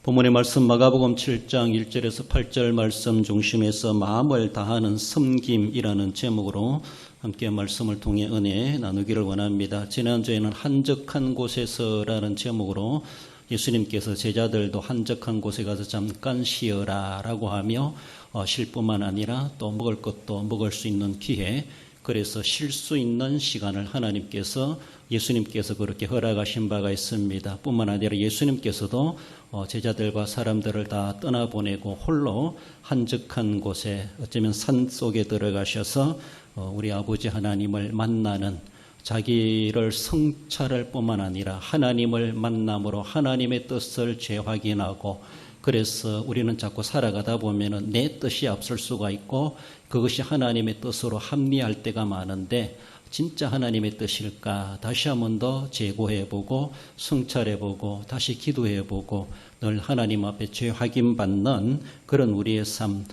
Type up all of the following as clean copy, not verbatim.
본문의 말씀 마가복음 7장 1절에서 8절 말씀 중심에서 마음을 다하는 섬김이라는 제목으로 함께 말씀을 통해 은혜 나누기를 원합니다. 지난주에는 한적한 곳에서라는 제목으로 예수님께서 제자들도 한적한 곳에 가서 잠깐 쉬어라 라고 하며 쉴 뿐만 아니라 또 먹을 것도 먹을 수 있는 기회, 그래서 쉴 수 있는 시간을 예수님께서 그렇게 허락하신 바가 있습니다. 뿐만 아니라 예수님께서도 제자들과 사람들을 다 떠나보내고 홀로 한적한 곳에, 어쩌면 산 속에 들어가셔서 우리 아버지 하나님을 만나는, 자기를 성찰할 뿐만 아니라 하나님을 만남으로 하나님의 뜻을 재확인하고, 그래서 우리는 자꾸 살아가다 보면은 내 뜻이 앞설 수가 있고 그것이 하나님의 뜻으로 합리할 때가 많은데, 진짜 하나님의 뜻일까 다시 한 번 더 재고해보고 성찰해보고 다시 기도해보고 늘 하나님 앞에 재확인받는 그런 우리의 삶,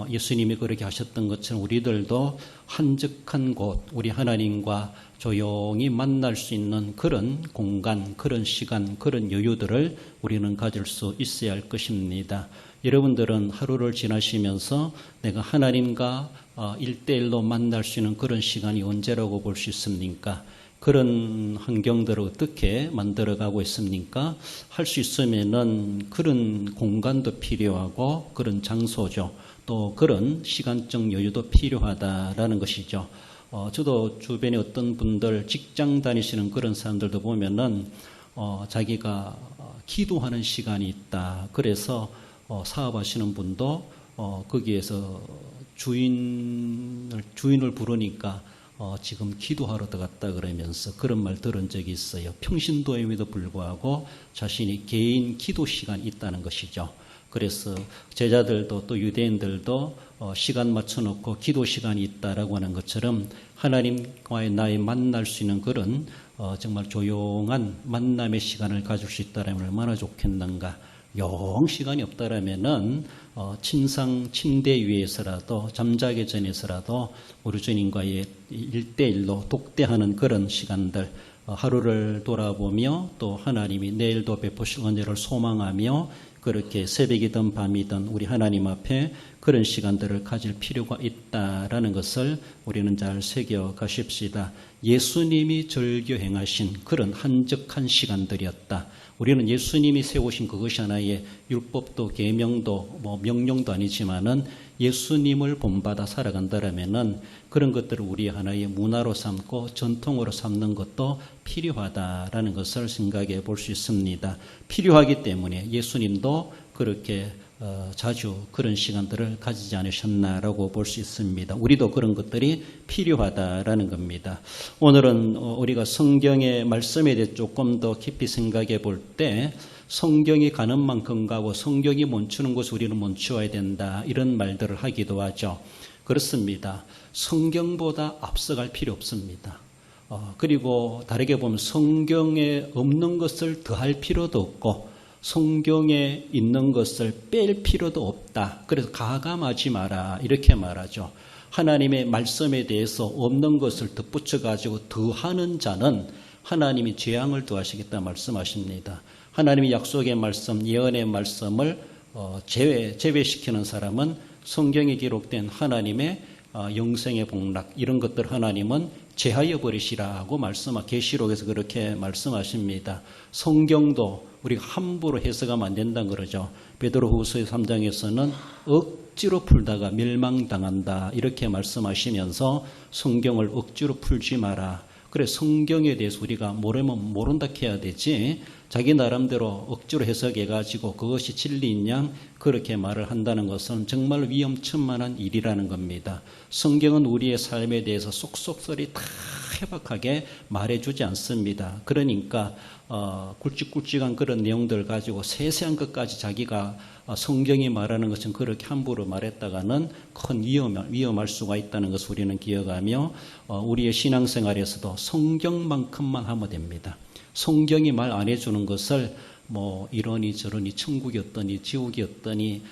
예수님이 그렇게 하셨던 것처럼 우리들도 한적한 곳, 우리 하나님과 조용히 만날 수 있는 그런 공간, 그런 시간, 그런 여유들을 우리는 가질 수 있어야 할 것입니다. 여러분들은 하루를 지나시면서 내가 하나님과 1대1로 만날 수 있는 그런 시간이 언제라고 볼 수 있습니까? 그런 환경들을 어떻게 만들어가고 있습니까? 할 수 있으면은 그런 공간도 필요하고 그런 장소죠. 또 그런 시간적 여유도 필요하다라는 것이죠. 저도 주변에 어떤 분들 직장 다니시는 그런 사람들도 보면은 자기가 기도하는 시간이 있다. 그래서 사업하시는 분도 거기에서 주인을 부르니까 지금 기도하러 들어갔다 그러면서 그런 말 들은 적이 있어요. 평신도임에도 불구하고 자신이 개인 기도 시간이 있다는 것이죠. 그래서 제자들도 또 유대인들도 시간 맞춰놓고 기도 시간이 있다라고 하는 것처럼 하나님과의 나의 만날 수 있는 그런 정말 조용한 만남의 시간을 가질 수 있다면 얼마나 좋겠는가. 영 시간이 없다라면은 침대 위에서라도 잠자기 전에서라도 우리 주님과의 1대1로 독대하는 그런 시간들, 하루를 돌아보며 또 하나님이 내일도 베푸실 은혜를 소망하며 그렇게 새벽이든 밤이든 우리 하나님 앞에 그런 시간들을 가질 필요가 있다라는 것을 우리는 잘 새겨 가십시다. 예수님이 즐겨 행하신 그런 한적한 시간들이었다. 우리는 예수님이 세우신 그것이 하나의 율법도 계명도 명령도 아니지만은 예수님을 본받아 살아간다라면은 그런 것들을 우리 하나의 문화로 삼고 전통으로 삼는 것도 필요하다라는 것을 생각해 볼 수 있습니다. 필요하기 때문에 예수님도 그렇게 자주 그런 시간들을 가지지 않으셨나라고 볼 수 있습니다. 우리도 그런 것들이 필요하다라는 겁니다. 오늘은 우리가 성경의 말씀에 대해 조금 더 깊이 생각해 볼 때 성경이 가는 만큼 가고 성경이 멈추는 곳을 우리는 멈추어야 된다, 이런 말들을 하기도 하죠. 그렇습니다. 성경보다 앞서갈 필요 없습니다. 그리고 다르게 보면 성경에 없는 것을 더할 필요도 없고 성경에 있는 것을 뺄 필요도 없다. 그래서 가감하지 마라, 이렇게 말하죠. 하나님의 말씀에 대해서 없는 것을 덧붙여 가지고 더하는 자는 하나님이 재앙을 더하시겠다 말씀하십니다. 하나님의 약속의 말씀, 예언의 말씀을 제외시키는 사람은 성경에 기록된 하나님의 영생의 복락, 이런 것들 하나님은 제하여 버리시라고 계시록에서 그렇게 말씀하십니다. 성경도 우리가 함부로 해석하면 안 된다는 거죠. 베드로후서 3장에서는 억지로 풀다가 멸망당한다, 이렇게 말씀하시면서 성경을 억지로 풀지 마라. 그래, 성경에 대해서 우리가 모르면 모른다 해야 되지, 자기 나름대로 억지로 해석해가지고 그것이 진리인 양 그렇게 말을 한다는 것은 정말 위험천만한 일이라는 겁니다. 성경은 우리의 삶에 대해서 쏙쏙소리 다 해박하게 말해주지 않습니다. 그러니까 굵직굵직한 그런 내용들을 가지고 세세한 것까지 자기가 성경이 말하는 것은 그렇게 함부로 말했다가는 큰 위험할 수가 있다는 것을 우리는 기억하며 우리의 신앙생활에서도 성경만큼만 하면 됩니다. 성경이 말 안 해주는 것을 이러니 저러니 천국이 어떠니 지옥이 어떠니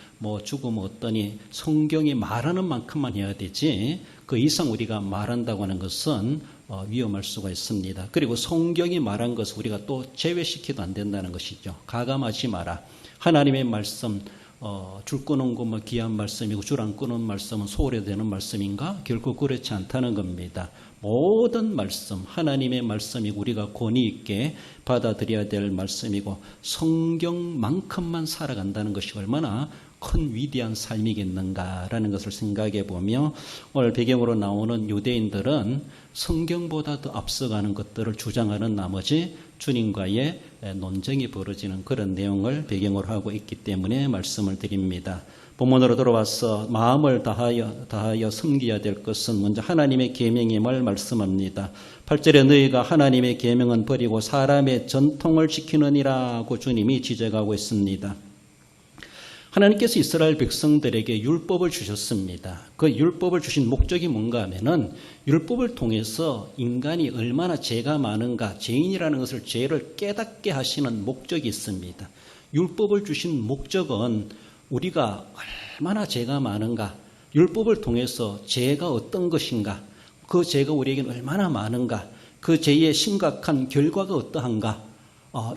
죽음 어떠니 성경이 말하는 만큼만 해야 되지, 그 이상 우리가 말한다고 하는 것은 위험할 수가 있습니다. 그리고 성경이 말한 것을 우리가 또 제외시켜도 안 된다는 것이죠. 가감하지 마라. 하나님의 말씀, 줄 끊은 거 뭐 귀한 말씀이고 줄 안 끊은 말씀은 소홀히 되는 말씀인가? 결코 그렇지 않다는 겁니다. 모든 말씀, 하나님의 말씀이고 우리가 권위 있게 받아들여야 될 말씀이고 성경만큼만 살아간다는 것이 얼마나 큰 위대한 삶이겠는가라는 것을 생각해 보며 오늘 배경으로 나오는 유대인들은 성경보다 더 앞서가는 것들을 주장하는 나머지 주님과의 논쟁이 벌어지는 그런 내용을 배경으로 하고 있기 때문에 말씀을 드립니다. 본문으로 돌아와서 마음을 다하여 섬겨야 될 것은 먼저 하나님의 계명임을 말씀합니다. 8절에 너희가 하나님의 계명은 버리고 사람의 전통을 지키느니라고 주님이 지적하고 있습니다. 하나님께서 이스라엘 백성들에게 율법을 주셨습니다. 그 율법을 주신 목적이 뭔가 하면은 율법을 통해서 인간이 얼마나 죄가 많은가, 죄인이라는 것을 죄를 깨닫게 하시는 목적이 있습니다. 율법을 주신 목적은 우리가 얼마나 죄가 많은가, 율법을 통해서 죄가 어떤 것인가, 그 죄가 우리에게는 얼마나 많은가, 그 죄의 심각한 결과가 어떠한가,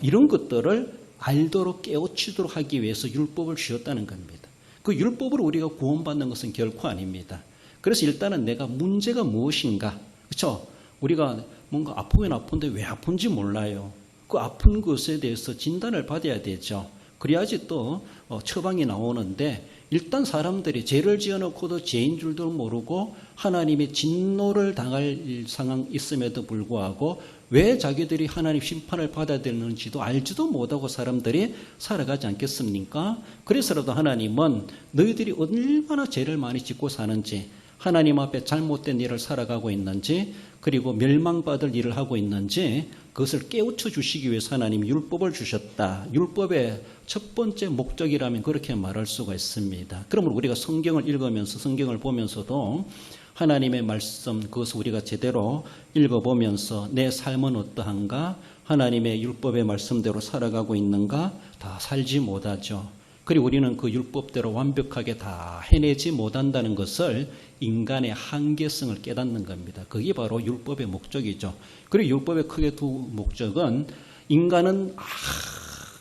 이런 것들을 알도록 깨우치도록 하기 위해서 율법을 주셨다는 겁니다. 그 율법으로 우리가 구원받는 것은 결코 아닙니다. 그래서 일단은 내가 문제가 무엇인가, 그렇죠? 우리가 뭔가 아프면 아픈데 왜 아픈지 몰라요. 그 아픈 것에 대해서 진단을 받아야 되죠. 그래야지 또 처방이 나오는데 일단 사람들이 죄를 지어놓고도 죄인 줄도 모르고 하나님의 진노를 당할 상황이 있음에도 불구하고 왜 자기들이 하나님 심판을 받아야 되는지도 알지도 못하고 사람들이 살아가지 않겠습니까? 그래서라도 하나님은 너희들이 얼마나 죄를 많이 짓고 사는지, 하나님 앞에 잘못된 일을 살아가고 있는지, 그리고 멸망받을 일을 하고 있는지 그것을 깨우쳐 주시기 위해서 하나님 율법을 주셨다. 율법의 첫 번째 목적이라면 그렇게 말할 수가 있습니다. 그러면 우리가 성경을 읽으면서 성경을 보면서도 하나님의 말씀, 그것을 우리가 제대로 읽어보면서 내 삶은 어떠한가, 하나님의 율법의 말씀대로 살아가고 있는가, 다 살지 못하죠. 그리고 우리는 그 율법대로 완벽하게 다 해내지 못한다는 것을 인간의 한계성을 깨닫는 겁니다. 그게 바로 율법의 목적이죠. 그리고 율법의 크게 두 목적은 인간은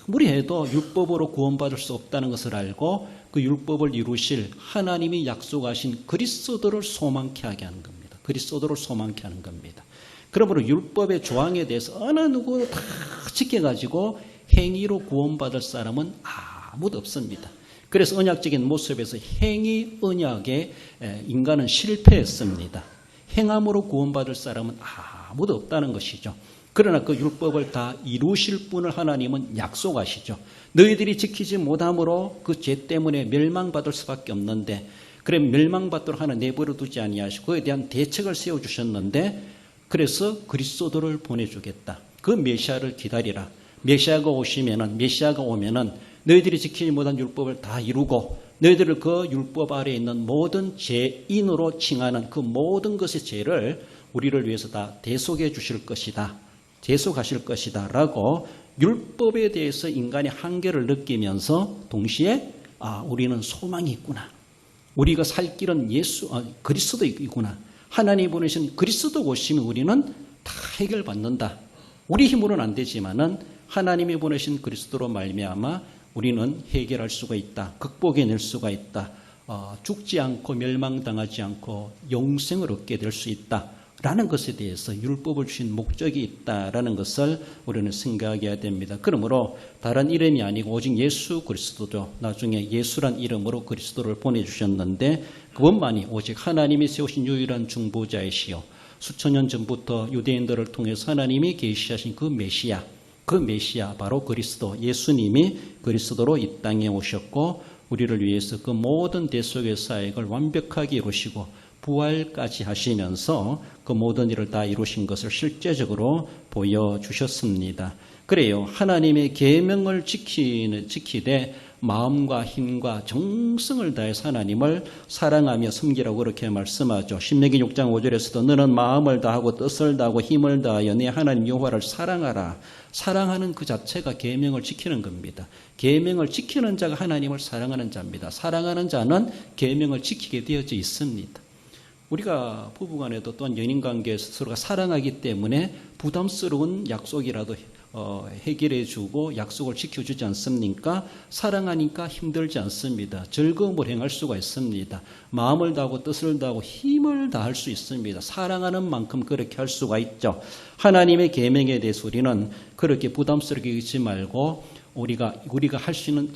아무리 해도 율법으로 구원받을 수 없다는 것을 알고 그 율법을 이루실 하나님이 약속하신 그리스도를 소망케 하게 하는 겁니다. 그리스도를 소망케 하는 겁니다. 그러므로 율법의 조항에 대해서 어느 누구도 다 지켜가지고 행위로 구원받을 사람은 아무도 없습니다. 그래서 언약적인 모습에서 행위 언약에 인간은 실패했습니다. 행함으로 구원받을 사람은 아무도 없다는 것이죠. 그러나 그 율법을 다 이루실 분을 하나님은 약속하시죠. 너희들이 지키지 못함으로 그 죄 때문에 멸망받을 수밖에 없는데, 그래 멸망받도록 하나 내버려 두지 아니하시고 그에 대한 대책을 세워주셨는데, 그래서 그리스도를 보내주겠다. 그 메시아를 기다리라. 메시아가 오면은 너희들이 지키지 못한 율법을 다 이루고 너희들을 그 율법 아래에 있는 모든 죄인으로 칭하는 그 모든 것의 죄를 우리를 위해서 다 대속해 주실 것이다. 대속하실 것이다 라고 율법에 대해서 인간의 한계를 느끼면서 동시에 우리는 소망이 있구나. 우리가 살 길은 그리스도이구나. 하나님이 보내신 그리스도 오시면 우리는 다 해결받는다. 우리 힘으로는 안 되지만은 하나님이 보내신 그리스도로 말미암아 우리는 해결할 수가 있다. 극복해낼 수가 있다. 죽지 않고 멸망당하지 않고 영생을 얻게 될 수 있다. 라는 것에 대해서 율법을 주신 목적이 있다라는 것을 우리는 생각해야 됩니다. 그러므로 다른 이름이 아니고 오직 예수 그리스도죠. 나중에 예수란 이름으로 그리스도를 보내주셨는데 그것만이 오직 하나님이 세우신 유일한 중보자이시요. 수천 년 전부터 유대인들을 통해서 하나님이 계시하신 그 메시아 바로 그리스도, 예수님이 그리스도로 이 땅에 오셨고 우리를 위해서 그 모든 대속의 사역을 완벽하게 이루시고 부활까지 하시면서 그 모든 일을 다 이루신 것을 실제적으로 보여주셨습니다. 그래요. 하나님의 계명을 지키되 마음과 힘과 정성을 다해서 하나님을 사랑하며 섬기라고 그렇게 말씀하죠. 신명기 6장 5절에서도 너는 마음을 다하고 뜻을 다하고 힘을 다하여 내 하나님 여호와를 사랑하라. 사랑하는 그 자체가 계명을 지키는 겁니다. 계명을 지키는 자가 하나님을 사랑하는 자입니다. 사랑하는 자는 계명을 지키게 되어져 있습니다. 우리가 부부간에도 또한 연인관계에서 서로가 사랑하기 때문에 부담스러운 약속이라도 해결해주고 약속을 지켜주지 않습니까? 사랑하니까 힘들지 않습니다. 즐거움을 행할 수가 있습니다. 마음을 다하고 뜻을 다하고 힘을 다할 수 있습니다. 사랑하는 만큼 그렇게 할 수가 있죠. 하나님의 계명에 대해서 우리는 그렇게 부담스럽게 여기지 말고 우리가 할 수 있는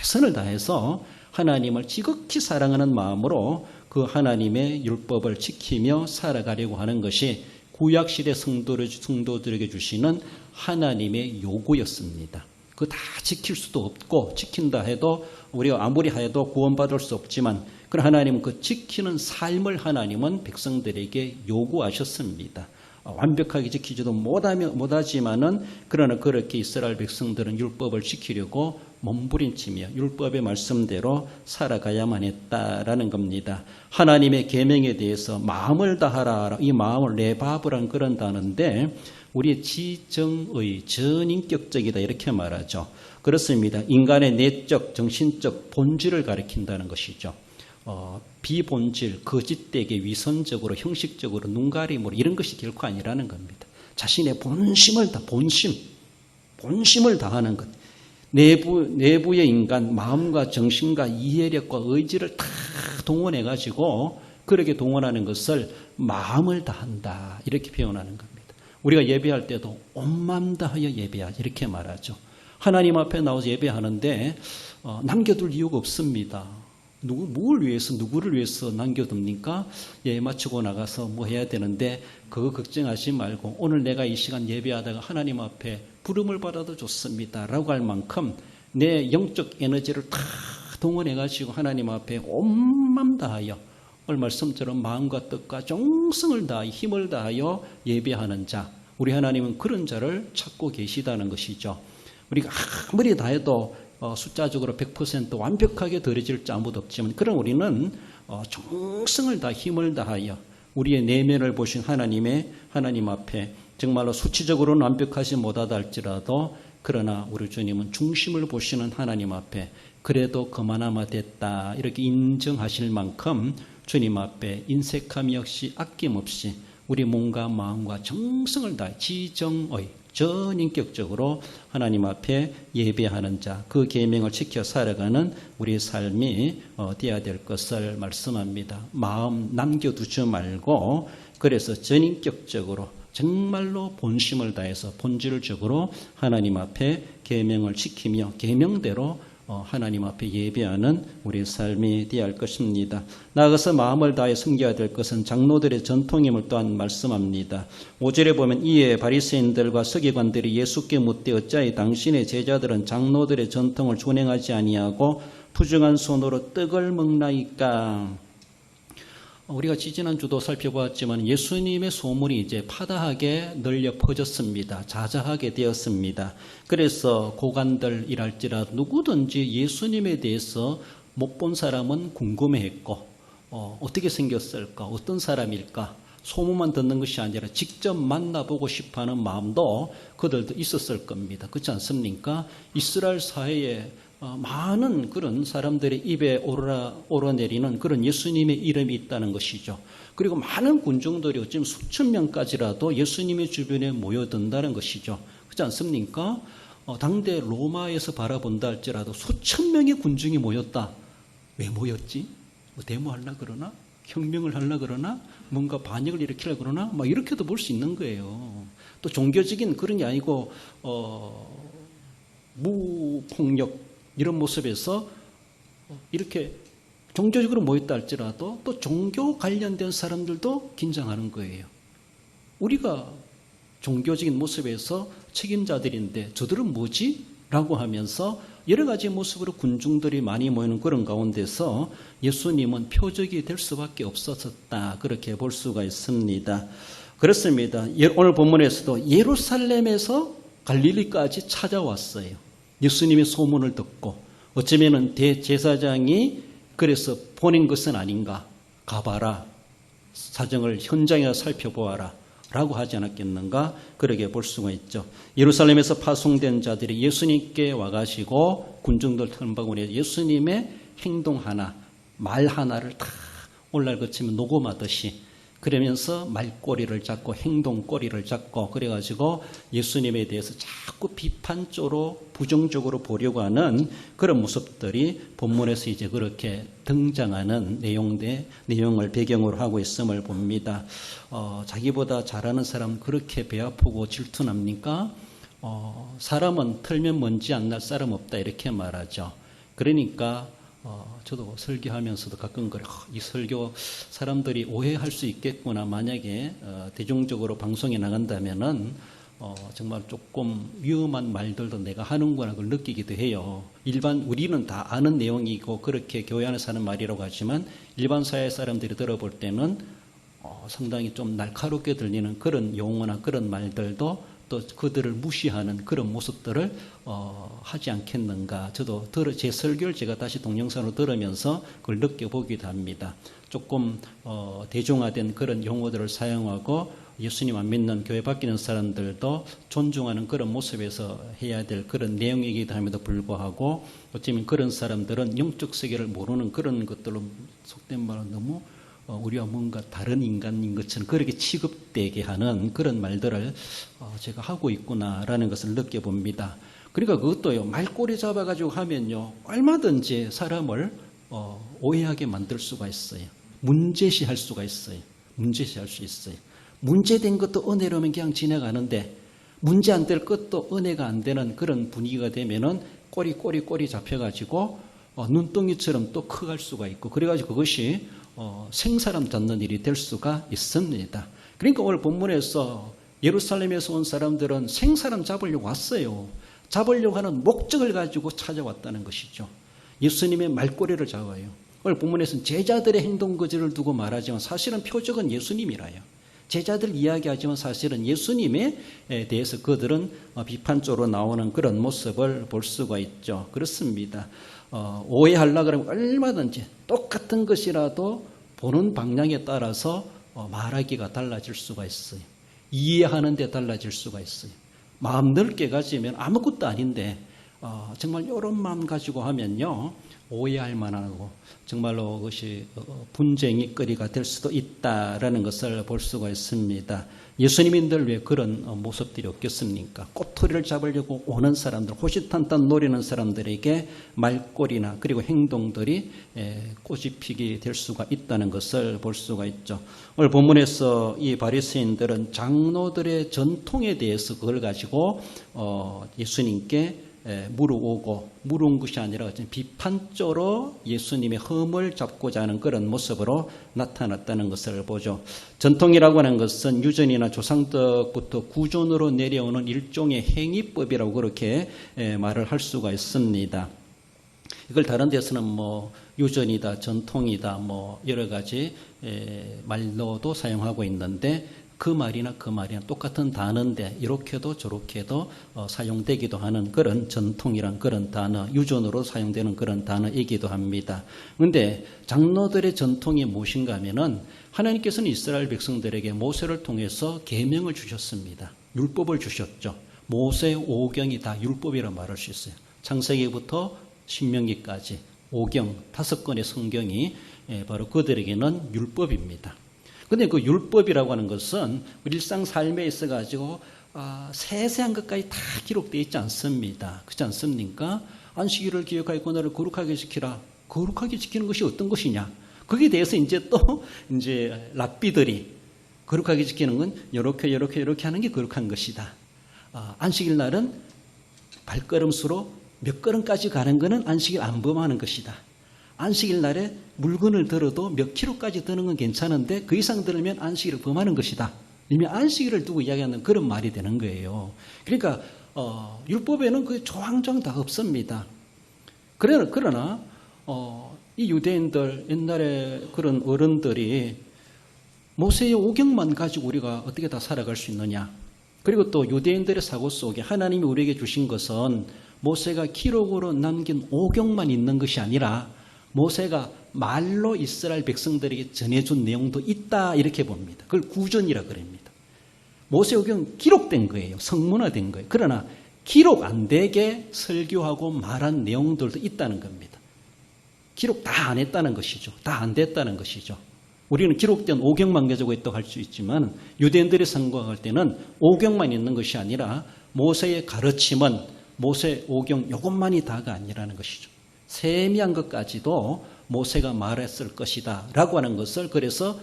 최선을 다해서 하나님을 지극히 사랑하는 마음으로 그 하나님의 율법을 지키며 살아가려고 하는 것이 구약시대 성도들에게 주시는 하나님의 요구였습니다. 그거 다 지킬 수도 없고 지킨다 해도 우리가 아무리 해도 구원받을 수 없지만 그러나 하나님은 그 지키는 삶을 하나님은 백성들에게 요구하셨습니다. 완벽하게 지키지도 못하지만은 그러나 그렇게 이스라엘 백성들은 율법을 지키려고 몸부림치며 율법의 말씀대로 살아가야만 했다라는 겁니다. 하나님의 계명에 대해서 마음을 다하라. 이 마음을 레바브란 그런 단어인데 우리의 지정의 전인격적이다 이렇게 말하죠. 그렇습니다. 인간의 내적, 정신적 본질을 가리킨다는 것이죠. 비본질, 거짓되게 위선적으로, 형식적으로, 눈가림으로 이런 것이 결코 아니라는 겁니다. 자신의 본심을 다하는 것. 내부의 인간, 마음과 정신과 이해력과 의지를 다 동원해가지고 그렇게 동원하는 것을 마음을 다한다. 이렇게 표현하는 겁니다. 우리가 예배할 때도 온 마음 다하여 예배하자. 이렇게 말하죠. 하나님 앞에 나와서 예배하는데 남겨둘 이유가 없습니다. 누구를 위해서 남겨둡니까? 예배 마치고 나가서 뭐 해야 되는데 그거 걱정하지 말고 오늘 내가 이 시간 예배하다가 하나님 앞에 부름을 받아도 좋습니다 라고 할 만큼 내 영적 에너지를 다 동원해가지고 하나님 앞에 온 마음 다하여 오늘 말씀처럼 마음과 뜻과 정성을 다하여 힘을 다하여 예배하는 자, 우리 하나님은 그런 자를 찾고 계시다는 것이죠. 우리가 아무리 다해도 숫자적으로 100% 완벽하게 드려질 자 아무도 없지만 그런 우리는 정성을 다 힘을 다하여 우리의 내면을 보신 하나님 앞에 정말로 수치적으로는 완벽하지 못하다 할지라도 그러나 우리 주님은 중심을 보시는 하나님 앞에 그래도 그만하면 됐다 이렇게 인정하실 만큼 주님 앞에 인색함이 없이 아낌없이 우리 몸과 마음과 정성을 다해 지정의 전인격적으로 하나님 앞에 예배하는 자, 그 계명을 지켜 살아가는 우리의 삶이 되어야 될 것을 말씀합니다. 마음 남겨두지 말고 그래서 전인격적으로 정말로 본심을 다해서 본질적으로 하나님 앞에 계명을 지키며 계명대로 하나님 앞에 예배하는 우리의 삶이 되어야 할 것입니다. 나아가서 마음을 다해 섬겨야 될 것은 장로들의 전통임을 또한 말씀합니다. 5절에 보면 이에 바리새인들과 서기관들이 예수께 묻되 어찌하여 당신의 제자들은 장로들의 전통을 준행하지 아니하고 부정한 손으로 떡을 먹나이까. 우리가 지지난주도 살펴보았지만 예수님의 소문이 이제 파다하게 널려 퍼졌습니다. 자자하게 되었습니다. 그래서 고관들이랄지라도 누구든지 예수님에 대해서 못 본 사람은 궁금해했고 어떻게 생겼을까? 어떤 사람일까? 소문만 듣는 것이 아니라 직접 만나보고 싶어하는 마음도 그들도 있었을 겁니다. 그렇지 않습니까? 이스라엘 사회에 많은 그런 사람들의 입에 오르내리는 그런 예수님의 이름이 있다는 것이죠. 그리고 많은 군중들이 어쩌면 수천 명까지라도 예수님의 주변에 모여든다는 것이죠. 그렇지 않습니까? 당대 로마에서 바라본다 할지라도 수천 명의 군중이 모였다. 왜 모였지? 뭐 데모하려 그러나? 혁명을 하려 그러나? 뭔가 반역을 일으키려 그러나? 막 이렇게도 볼 수 있는 거예요. 또 종교적인 그런 게 아니고 무폭력 이런 모습에서 이렇게 종교적으로 모였다 할지라도 또 종교 관련된 사람들도 긴장하는 거예요. 우리가 종교적인 모습에서 책임자들인데 저들은 뭐지? 라고 하면서 여러 가지 모습으로 군중들이 많이 모이는 그런 가운데서 예수님은 표적이 될 수밖에 없었다. 그렇게 볼 수가 있습니다. 그렇습니다. 오늘 본문에서도 예루살렘에서 갈릴리까지 찾아왔어요. 예수님의 소문을 듣고 어쩌면 대제사장이 그래서 보낸 것은 아닌가. 가봐라. 사정을 현장에 살펴보아라. 라고 하지 않았겠는가? 그렇게 볼 수가 있죠. 예루살렘에서 파송된 자들이 예수님께 와가시고 군중들 틈바구니에 예수님의 행동 하나, 말 하나를 다 오늘날 그치면 녹음하듯이 그러면서 말꼬리를 잡고 행동꼬리를 잡고 그래가지고 예수님에 대해서 자꾸 비판적으로 부정적으로 보려고 하는 그런 모습들이 본문에서 이제 그렇게 등장하는 내용을 배경으로 하고 있음을 봅니다. 자기보다 잘하는 사람 그렇게 배 아프고 질투납니까? 사람은 털면 먼지 안 날 사람 없다 이렇게 말하죠. 그러니까 저도 설교하면서도 가끔 그래, 이 설교 사람들이 오해할 수 있겠구나. 만약에 대중적으로 방송에 나간다면은 정말 조금 위험한 말들도 내가 하는구나 그걸 느끼기도 해요. 우리는 다 아는 내용이고 그렇게 교회 안에서 하는 말이라고 하지만 일반 사회 사람들이 들어볼 때는 상당히 좀 날카롭게 들리는 그런 용어나 그런 말들도 또 그들을 무시하는 그런 모습들을 하지 않겠는가. 저도 제 설교를 제가 다시 동영상으로 들으면서 그걸 느껴보기도 합니다. 조금 대중화된 그런 용어들을 사용하고 예수님 안 믿는 교회 바뀌는 사람들도 존중하는 그런 모습에서 해야 될 그런 내용이기도 함에도 불구하고 어쩌면 그런 사람들은 영적 세계를 모르는 그런 것들로 속된 말로 너무 우리와 뭔가 다른 인간인 것처럼 그렇게 취급되게 하는 그런 말들을 제가 하고 있구나라는 것을 느껴봅니다. 그러니까 그것도요, 말꼬리 잡아가지고 하면요, 얼마든지 사람을 오해하게 만들 수가 있어요. 문제시할 수가 있어요. 문제시할 수 있어요. 문제된 것도 은혜로면 그냥 지나가는데 문제 안 될 것도 은혜가 안 되는 그런 분위기가 되면은 꼬리 잡혀가지고 눈덩이처럼 또 커갈 수가 있고 그래가지고 그것이 생사람 잡는 일이 될 수가 있습니다. 그러니까 오늘 본문에서 예루살렘에서 온 사람들은 생사람 잡으려고 왔어요. 잡으려고 하는 목적을 가지고 찾아왔다는 것이죠. 예수님의 말꼬리를 잡아요. 오늘 본문에서는 제자들의 행동 거지를 두고 말하지만 사실은 표적은 예수님이라요. 제자들 이야기하지만 사실은 예수님에 대해서 그들은 비판적으로 나오는 그런 모습을 볼 수가 있죠. 그렇습니다. 오해하려고 그러면 얼마든지 똑같은 것이라도 보는 방향에 따라서 말하기가 달라질 수가 있어요. 이해하는 데 달라질 수가 있어요. 마음 넓게 가지면 아무것도 아닌데 정말 이런 마음 가지고 하면요, 오해할 만하고 정말로 그것이 분쟁의 거리가 될 수도 있다라는 것을 볼 수가 있습니다. 예수님인들 왜 그런 모습들이 없겠습니까? 꼬투리를 잡으려고 오는 사람들, 호시탄탄 노리는 사람들에게 말꼬리나 그리고 행동들이 꼬집히게 될 수가 있다는 것을 볼 수가 있죠. 오늘 본문에서 이 바리새인들은 장로들의 전통에 대해서 그걸 가지고 예수님께 물어온 것이 아니라 비판적으로 예수님의 흠을 잡고자 하는 그런 모습으로 나타났다는 것을 보죠. 전통이라고 하는 것은 유전이나 조상덕부터 구존으로 내려오는 일종의 행위법이라고 그렇게 말을 할 수가 있습니다. 이걸 다른 데서는 유전이다, 전통이다, 여러 가지 말로도 사용하고 있는데 그 말이나 똑같은 단어인데 이렇게도 저렇게도 사용되기도 하는 그런 전통이란 그런 단어, 유전으로 사용되는 그런 단어이기도 합니다. 그런데 장로들의 전통이 무엇인가 하면은 하나님께서는 이스라엘 백성들에게 모세를 통해서 계명을 주셨습니다. 율법을 주셨죠. 모세 오경이 다 율법이라 말할 수 있어요. 창세기부터 신명기까지 5경 5권의 성경이 바로 그들에게는 율법입니다. 근데 그 율법이라고 하는 것은 일상 삶에 있어가지고 세세한 것까지 다 기록되어 있지 않습니다. 그렇지 않습니까? 안식일을 기억하고 너를 거룩하게 지키라. 거룩하게 지키는 것이 어떤 것이냐? 거기에 대해서 이제 랍비들이 거룩하게 지키는 건 이렇게 하는 게 거룩한 것이다. 안식일 날은 발걸음수로 몇 걸음까지 가는 것은 안식일 안 범하는 것이다. 안식일 날에 물건을 들어도 몇 킬로까지 드는 건 괜찮은데 그 이상 들으면 안식일을 범하는 것이다. 이미 안식일을 두고 이야기하는 그런 말이 되는 거예요. 그러니까 율법에는 그 조항조항 다 없습니다. 그러나 이 유대인들 옛날에 그런 어른들이 모세의 오경만 가지고 우리가 어떻게 다 살아갈 수 있느냐. 그리고 또 유대인들의 사고 속에 하나님이 우리에게 주신 것은 모세가 기록으로 남긴 오경만 있는 것이 아니라 모세가 말로 이스라엘 백성들에게 전해준 내용도 있다 이렇게 봅니다. 그걸 구전이라 그럽니다. 모세오경은 기록된 거예요. 성문화된 거예요. 그러나 기록 안 되게 설교하고 말한 내용들도 있다는 겁니다. 기록 다 안 했다는 것이죠. 다 안 됐다는 것이죠. 우리는 기록된 오경만 가지고 있다고 할 수 있지만 유대인들이 생각할 때는 오경만 있는 것이 아니라 모세의 가르침은 모세 오경 이것만이 다가 아니라는 것이죠. 세미한 것까지도 모세가 말했을 것이다 라고 하는 것을 그래서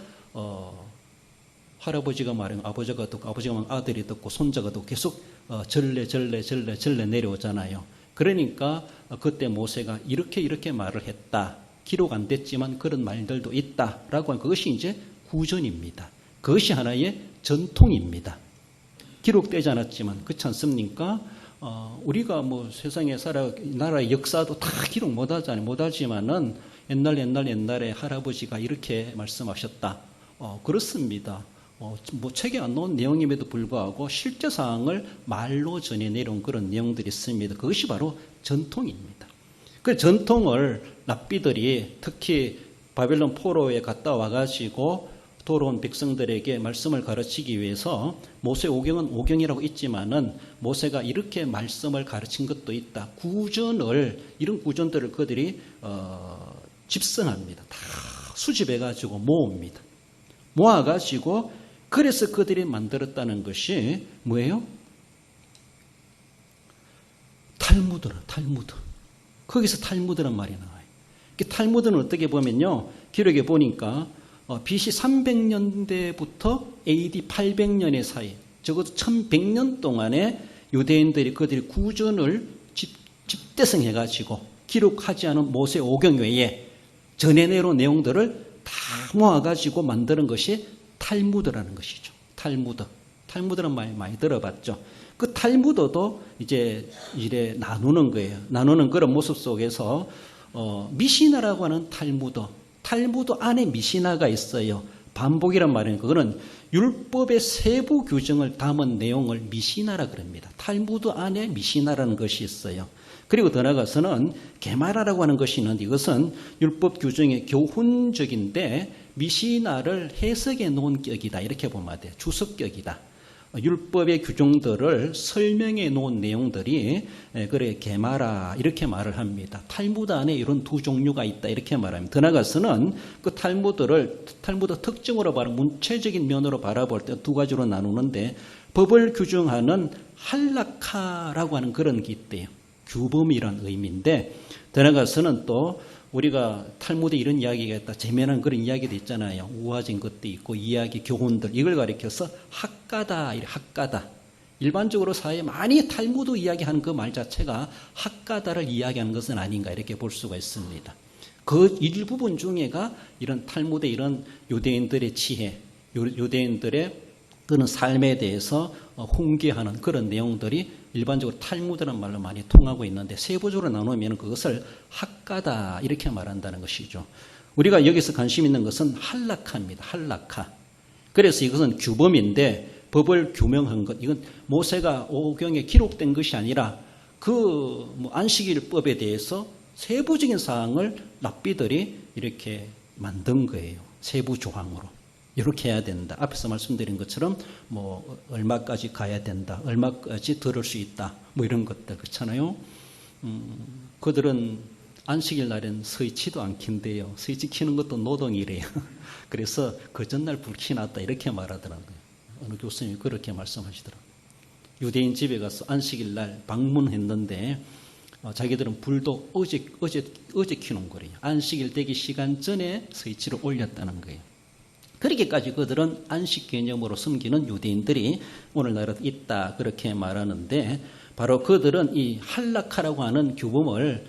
할아버지가 말하면 아버지가 듣고 아버지가 말하면 아들이 듣고 손자가 듣고 계속 전래 내려오잖아요. 그러니까 그때 모세가 이렇게 말을 했다. 기록 안 됐지만 그런 말들도 있다라고 하는 그것이 이제 구전입니다. 그것이 하나의 전통입니다. 기록되지 않았지만 그렇지 않습니까? 우리가 뭐 세상에 나라의 역사도 다 기록 못하지만은 옛날에 할아버지가 이렇게 말씀하셨다. 그렇습니다. 뭐 책에 안 나온 내용임에도 불구하고 실제 사항을 말로 전해 내려온 그런 내용들이 있습니다. 그것이 바로 전통입니다. 그 전통을 랍비들이 특히 바벨론 포로에 갔다 와가지고 돌아온 백성들에게 말씀을 가르치기 위해서 모세 오경은 오경이라고 있지만은 모세가 이렇게 말씀을 가르친 것도 있다. 이런 구전들을 그들이 집성합니다. 다 수집해가지고 모읍니다. 모아가지고 그래서 그들이 만들었다는 것이 뭐예요? 탈무드. 거기서 탈무드란 말이 나와요. 탈무드는 어떻게 보면요. 기록에 보니까 BC 300년대부터 AD 800년의 사이, 적어도 1100년 동안에 유대인들이 그들이 구전을 집대성해가지고 기록하지 않은 모세 오경 외에 전해 내려온 내용들을 다 모아가지고 만드는 것이 탈무드라는 것이죠. 탈무드라는 말 많이 들어봤죠. 그 탈무드도 이제 이래 나누는 거예요. 나누는 그런 모습 속에서 미시나라고 하는 탈무드 안에 미시나가 있어요. 반복이란 말은 그거는 율법의 세부 규정을 담은 내용을 미시나라 그럽니다. 탈무드 안에 미시나라는 것이 있어요. 그리고 더 나아가서는 게마라라고 하는 것이 있는데 이것은 율법 규정의 교훈적인데 미시나를 해석해 놓은 격이다. 이렇게 보면 돼요. 주석격이다. 율법의 규정들을 설명해 놓은 내용들이 그래 게마라 이렇게 말을 합니다. 탈무드 안에 이런 두 종류가 있다 이렇게 말합니다. 더 나아가서는 그 탈무드 특징으로 문체적인 면으로 바라볼 때 두 가지로 나누는데 법을 규정하는 할라카라고 하는 그런 게 있대요. 규범이란 의미인데 더 나아가서는 또 우리가 탈무드에 이런 이야기가 있다. 재미난 그런 이야기도 있잖아요. 우화진 것도 있고 이야기, 교훈들 이걸 가리켜서 학가다. 일반적으로 사회에 많이 탈무드 이야기하는 그 말 자체가 학가다를 이야기하는 것은 아닌가 이렇게 볼 수가 있습니다. 그 일부분 중에가 이런 탈무드 이런 유대인들의 지혜, 유대인들의 그런 삶에 대해서 훈계하는 그런 내용들이 일반적으로 탈무드라는 말로 많이 통하고 있는데 세부적으로 나누면 그것을 학가다 이렇게 말한다는 것이죠. 우리가 여기서 관심 있는 것은 할라카입니다. 할라카. 그래서 이것은 규범인데 법을 규명한 것. 이건 모세가 오경에 기록된 것이 아니라 그 안식일법에 대해서 세부적인 사항을 랍비들이 이렇게 만든 거예요. 세부 조항으로. 이렇게 해야 된다. 앞에서 말씀드린 것처럼 뭐 얼마까지 가야 된다. 얼마까지 들을 수 있다. 뭐 이런 것들 그렇잖아요. 그들은 안식일 날엔 서치도 않긴데요. 서치 키는 것도 노동이래요. 그래서 그 전날 불 켜놨다 이렇게 말하더라고요. 어느 교수님이 그렇게 말씀하시더라고요. 유대인 집에 가서 안식일 날 방문했는데 자기들은 불도 어제 켜놓은 거래요. 안식일 되기 시간 전에 서치를 올렸다는 거예요. 그렇게까지 그들은 안식 개념으로 섬기는 유대인들이 오늘날에 있다 그렇게 말하는데 바로 그들은 이 할라카라고 하는 규범을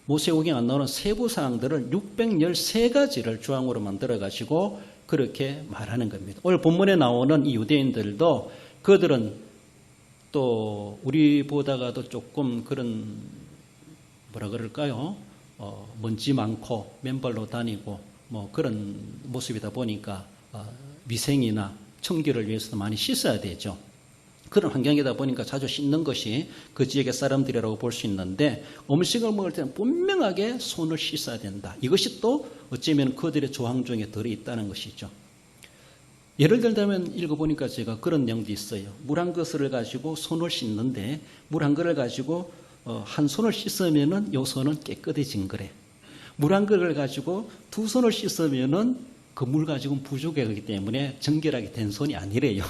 모세오경에 안 나오는 세부 사항들을 613가지를 조항으로 만들어 가지고 그렇게 말하는 겁니다. 오늘 본문에 나오는 이 유대인들도 그들은 또 우리보다가도 조금 그런 뭐라 그럴까요? 먼지 많고 맨발로 다니고 뭐 그런 모습이다 보니까 위생이나 청결을 위해서도 많이 씻어야 되죠. 그런 환경이다 보니까 자주 씻는 것이 그 지역의 사람들이라고 볼 수 있는데 음식을 먹을 때는 분명하게 손을 씻어야 된다. 이것이 또 어쩌면 그들의 조항 중에 들어있다는 것이죠. 예를 들자면 읽어보니까 제가 그런 내용도 있어요. 물 한 그릇을 가지고 손을 씻는데 물 한 그릇을 가지고 한 손을 씻으면은 요 손은 깨끗해진 거래. 물 한 그릇을 가지고 두 손을 씻으면은 그 물 가지고는 부족하기 때문에 정결하게 된 손이 아니래요.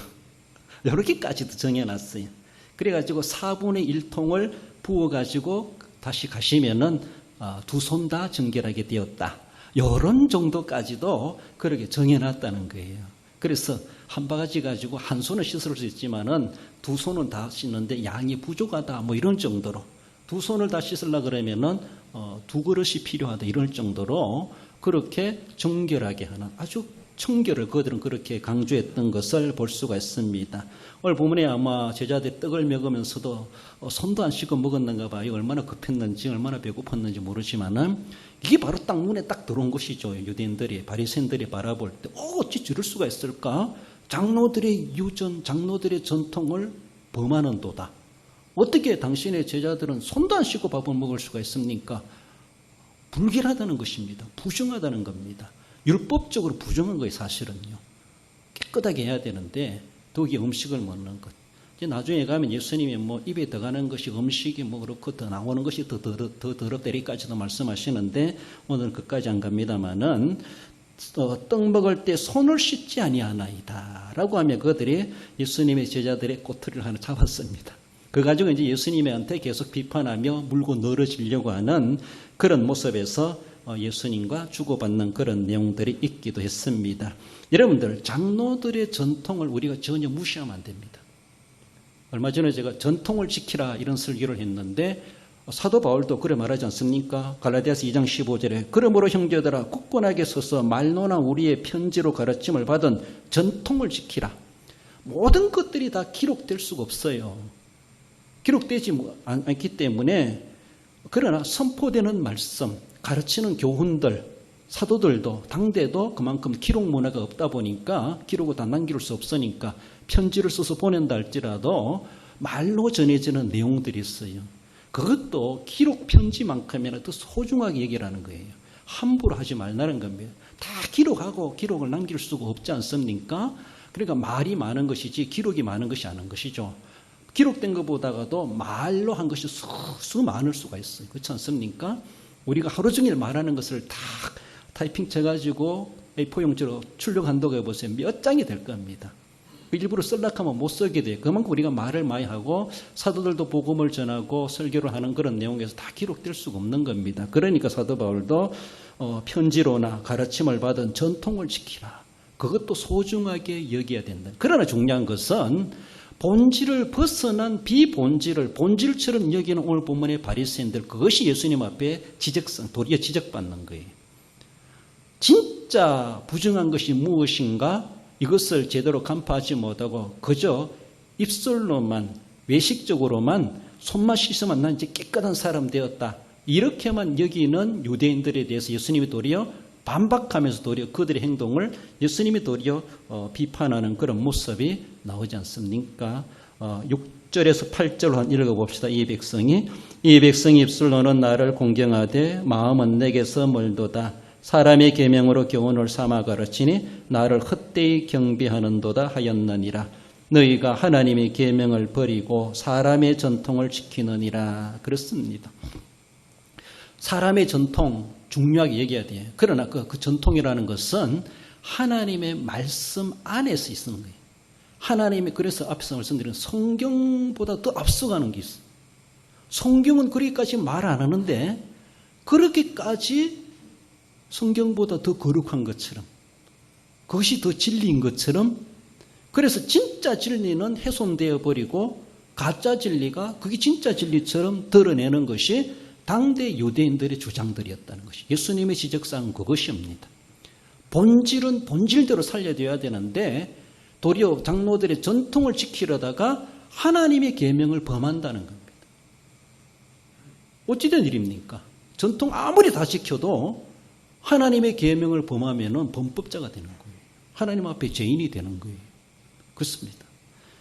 이렇게까지도 정해놨어요. 그래가지고 4분의 1통을 부어가지고 다시 가시면은 2손 다 정결하게 되었다. 이런 정도까지도 그렇게 정해놨다는 거예요. 그래서 한 바가지 가지고 한 손은 씻을 수 있지만은 2손은 다 씻는데 양이 부족하다. 뭐 이런 정도로 2손을 다 씻으려고 그러면은 2그릇이 필요하다. 이럴 정도로 그렇게 정결하게 하는 아주 청결을 그들은 그렇게 강조했던 것을 볼 수가 있습니다. 오늘 본문에 아마 제자들이 떡을 먹으면서도 손도 안 씻고 먹었는가 봐요. 얼마나 급했는지 얼마나 배고팠는지 모르지만은 이게 바로 딱 눈에 딱 들어온 것이죠. 유대인들이 바리새인들이 바라볼 때 어찌 저럴 수가 있을까? 장로들의 유전, 장로들의 전통을 범하는도다. 어떻게 당신의 제자들은 손도 안 씻고 밥을 먹을 수가 있습니까? 불결하다는 것입니다. 부정하다는 겁니다. 율법적으로 부정한 거예요, 사실은요. 깨끗하게 해야 되는데 더욱이 음식을 먹는 것. 이제 나중에 가면 예수님이 뭐 입에 들어가는 것이 음식이 뭐 그렇고 더 나오는 것이 더 더럽다리까지도 말씀하시는데 오늘 그까지 안 갑니다만은 떡 먹을 때 손을 씻지 아니하나이다 라고 하며 그들이 예수님의 제자들의 꼬투리를 하나 잡았습니다. 그 가지고 이제 예수님한테 계속 비판하며 물고 늘어지려고 하는 그런 모습에서 예수님과 주고받는 그런 내용들이 있기도 했습니다. 여러분들, 장로들의 전통을 우리가 전혀 무시하면 안 됩니다. 얼마 전에 제가 전통을 지키라 이런 설교를 했는데 사도 바울도 그래 말하지 않습니까? 갈라디아서 2장 15절에 그러므로 형제들아 굳건하게 서서 말로나 우리의 편지로 가르침을 받은 전통을 지키라. 모든 것들이 다 기록될 수가 없어요. 기록되지 않기 때문에 그러나 선포되는 말씀, 가르치는 교훈들, 사도들도 당대도 그만큼 기록 문화가 없다 보니까 기록을 다 남길 수 없으니까 편지를 써서 보낸다 할지라도 말로 전해지는 내용들이 있어요. 그것도 기록 편지만큼이나 더 소중하게 얘기하는 거예요. 함부로 하지 말라는 겁니다. 다 기록하고 기록을 남길 수가 없지 않습니까? 그러니까 말이 많은 것이지 기록이 많은 것이 아닌 것이죠. 기록된 것보다도 말로 한 것이 수 많을 수가 있어요. 그렇지 않습니까? 우리가 하루 종일 말하는 것을 다 타이핑 쳐가지고 A4용지로 출력한다고 해보세요. 몇 장이 될 겁니다. 일부러 쓰려고 하면 못 쓰게 돼요. 그만큼 우리가 말을 많이 하고 사도들도 복음을 전하고 설교를 하는 그런 내용에서 다 기록될 수가 없는 겁니다. 그러니까 사도 바울도 편지로나 가르침을 받은 전통을 지키라. 그것도 소중하게 여겨야 된다. 그러나 중요한 것은 본질을 벗어난 비본질을 본질처럼 여기는 오늘 본문의 바리새인들, 그것이 예수님 앞에 도리어 지적받는 거예요. 진짜 부정한 것이 무엇인가 이것을 제대로 간파하지 못하고 그저 입술로만 외식적으로만 손만 씻으면 난 이제 깨끗한 사람 되었다 이렇게만 여기는 유대인들에 대해서 예수님이 도리어 반박하면서 도리어 그들의 행동을 예수님이 도리어 비판하는 그런 모습이 나오지 않습니까? 6절에서 8절로 한 읽어봅시다. 이 백성이 입술로는 나를 공경하되 마음은 내게서 멀도다. 사람의 계명으로 교훈을 삼아 가르치니 나를 헛되이 경배하는도다 하였느니라. 너희가 하나님의 계명을 버리고 사람의 전통을 지키느니라. 그렇습니다. 사람의 전통 중요하게 얘기해야 돼요. 그러나 그 전통이라는 것은 하나님의 말씀 안에서 있는 거예요. 하나님이 그래서 앞에서 말씀드린 성경보다 더 앞서가는 게 있어요. 성경은 그렇게까지 말 안 하는데 그렇게까지 성경보다 더 거룩한 것처럼 그것이 더 진리인 것처럼 그래서 진짜 진리는 훼손되어 버리고 가짜 진리가 그게 진짜 진리처럼 드러내는 것이 당대 유대인들의 주장들이었다는 것이 예수님의 지적사항은 그것입니다. 본질은 본질대로 살려야 되는데 도리어 장로들의 전통을 지키려다가 하나님의 계명을 범한다는 겁니다. 어찌된 일입니까? 전통 아무리 다 지켜도 하나님의 계명을 범하면 범법자가 되는 거예요. 하나님 앞에 죄인이 되는 거예요. 그렇습니다.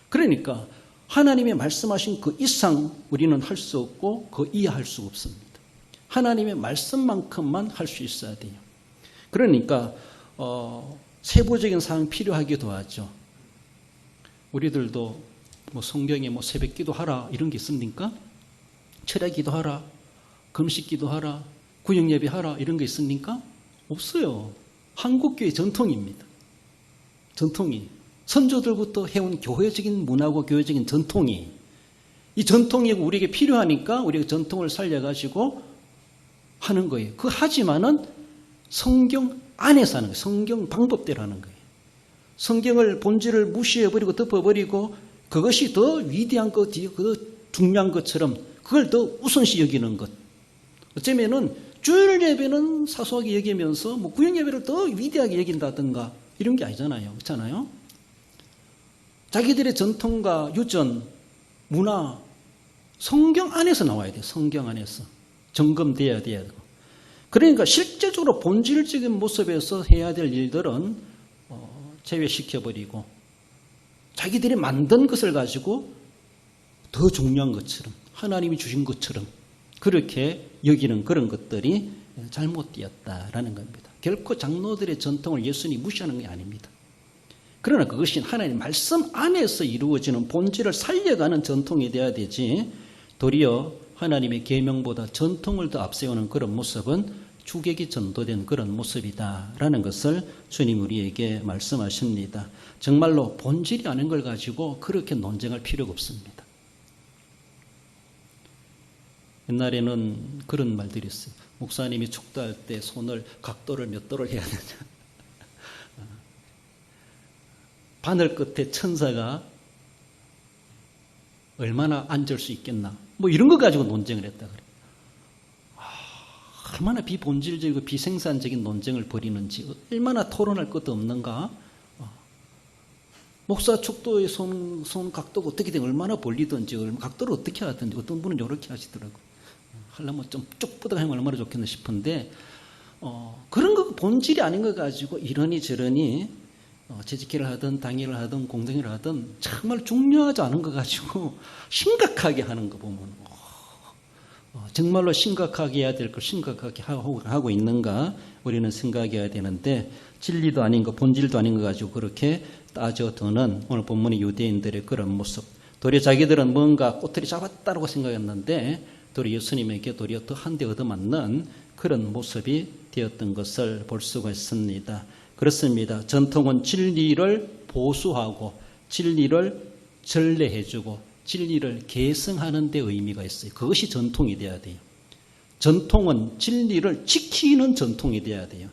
그러니까 하나님의 말씀하신 그 이상 우리는 할 수 없고 그 이하할 수 없습니다. 하나님의 말씀만큼만 할 수 있어야 돼요. 그러니까 세부적인 사항이 필요하기도 하죠. 우리들도 뭐 성경에 뭐 새벽 기도하라 이런 게 있습니까? 철야 기도하라, 금식 기도하라, 구역 예배하라 이런 게 있습니까? 없어요. 한국교회 전통입니다. 전통이. 선조들부터 해온 교회적인 문화고 교회적인 전통이. 이 전통이 우리에게 필요하니까 우리가 전통을 살려가지고 하는 거예요. 하지만은 성경 안에서 하는 거예요. 성경 방법대로 하는 거예요. 성경을 본질을 무시해버리고 덮어버리고 그것이 더 위대한 것, 더 중요한 것처럼 그걸 더 우선시 여기는 것. 어쩌면은 주일 예배는 사소하게 여기면서 뭐 구역 예배를 더 위대하게 여긴다든가 이런 게 아니잖아요. 그렇잖아요. 자기들의 전통과 유전, 문화, 성경 안에서 나와야 돼요. 성경 안에서. 점검돼야 돼요. 그러니까 실제적으로 본질적인 모습에서 해야 될 일들은 제외시켜버리고 자기들이 만든 것을 가지고 더 중요한 것처럼 하나님이 주신 것처럼 그렇게 여기는 그런 것들이 잘못되었다라는 겁니다. 결코 장로들의 전통을 예수님이 무시하는 게 아닙니다. 그러나 그것이 하나님 말씀 안에서 이루어지는 본질을 살려가는 전통이 되어야 되지 도리어 하나님의 계명보다 전통을 더 앞세우는 그런 모습은 주객이 전도된 그런 모습이다라는 것을 주님 우리에게 말씀하십니다. 정말로 본질이 아닌 걸 가지고 그렇게 논쟁할 필요가 없습니다. 옛날에는 그런 말들이 있어요. 목사님이 축도할 때 손을 각도를 몇 도를 해야 되냐. 바늘 끝에 천사가 얼마나 앉을 수 있겠나. 뭐 이런 거 가지고 논쟁을 했다 그래요. 얼마나 비본질적이고 비생산적인 논쟁을 벌이는지 얼마나 토론할 것도 없는가. 목사 축도의 손 각도가 어떻게 되면 얼마나 벌리든지 각도를 어떻게 하든지 어떤 분은 이렇게 하시더라고요. 하려면 좀 쭉 뻗어가면 얼마나 좋겠나 싶은데 그런 거 본질이 아닌 거 가지고 이러니 저러니 재직회를 하든 당일을 하든 공동회를 하든 정말 중요하지 않은 거 가지고 심각하게 하는 거 보면 정말로 심각하게 해야 될 걸 심각하게 하고 있는가 우리는 생각해야 되는데 진리도 아닌 거 본질도 아닌 거 가지고 그렇게 따져두는 오늘 본문의 유대인들의 그런 모습. 도리어 자기들은 뭔가 꼬투리 잡았다고 생각했는데 도리어 예수님에게 도리어 더 한 대 얻어맞는 그런 모습이 되었던 것을 볼 수가 있습니다. 그렇습니다. 전통은 진리를 보수하고 진리를 전래해주고 진리를 계승하는 데 의미가 있어요. 그것이 전통이 돼야 돼요. 전통은 진리를 지키는 전통이 돼야 돼요.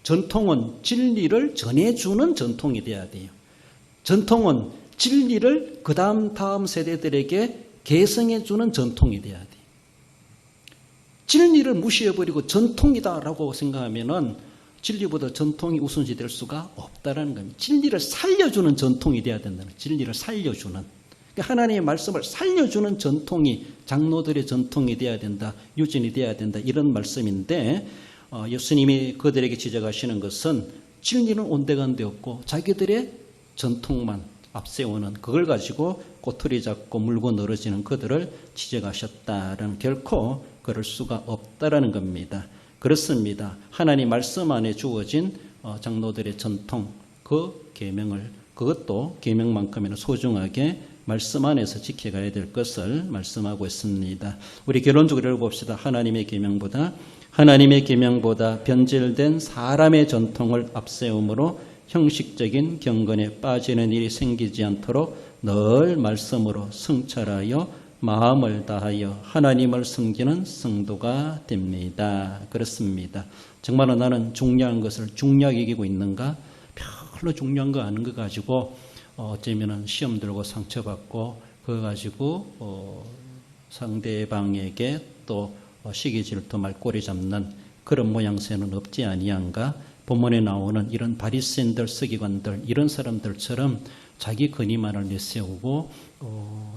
전통은 진리를 전해주는 전통이 돼야 돼요. 전통은 진리를 그 다음 세대들에게 계승해주는 전통이 돼야 돼요. 진리를 무시해버리고 전통이다라고 생각하면은 진리보다 전통이 우선시 될 수가 없다라는 겁니다. 진리를 살려주는 전통이 돼야 된다는 거예요. 진리를 살려주는. 하나님의 말씀을 살려주는 전통이 장로들의 전통이 돼야 된다. 유전이 돼야 된다. 이런 말씀인데 예수님이 그들에게 지적하시는 것은 진리는 온데간데 없고 자기들의 전통만 앞세우는 그걸 가지고 꼬투리 잡고 물고 늘어지는 그들을 지적하셨다라는 결코 그럴 수가 없다라는 겁니다. 그렇습니다. 하나님 말씀 안에 주어진 장로들의 전통 그 계명을 그것도 계명만큼이나 소중하게 말씀 안에서 지켜가야 될 것을 말씀하고 있습니다. 우리 결론적으로 봅시다. 하나님의 계명보다 변질된 사람의 전통을 앞세움으로 형식적인 경건에 빠지는 일이 생기지 않도록 늘 말씀으로 성찰하여 마음을 다하여 하나님을 섬기는 성도가 됩니다. 그렇습니다. 정말로 나는 중요한 것을 중요하게 여기고 있는가? 별로 중요한 거 아닌 거 가지고 어쩌면 시험 들고 상처받고 그거 가지고 상대방에게 또 시기 질투 말꼬리 잡는 그런 모양새는 없지 아니한가? 본문에 나오는 이런 바리새인들 서기관들 이런 사람들처럼 자기 권위만을 내세우고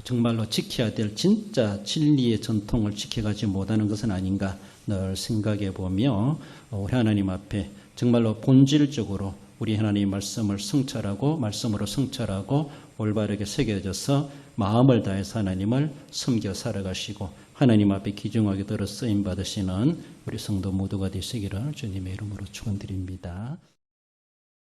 정말로 지켜야 될 진짜 진리의 전통을 지켜가지 못하는 것은 아닌가 늘 생각해 보며 우리 하나님 앞에 정말로 본질적으로 우리 하나님의 말씀을 성찰하고 말씀으로 성찰하고 올바르게 새겨져서 마음을 다해서 하나님을 섬겨 살아가시고 하나님 앞에 귀중하게 들어 쓰임 받으시는 우리 성도 모두가 되시기를 주님의 이름으로 축원드립니다.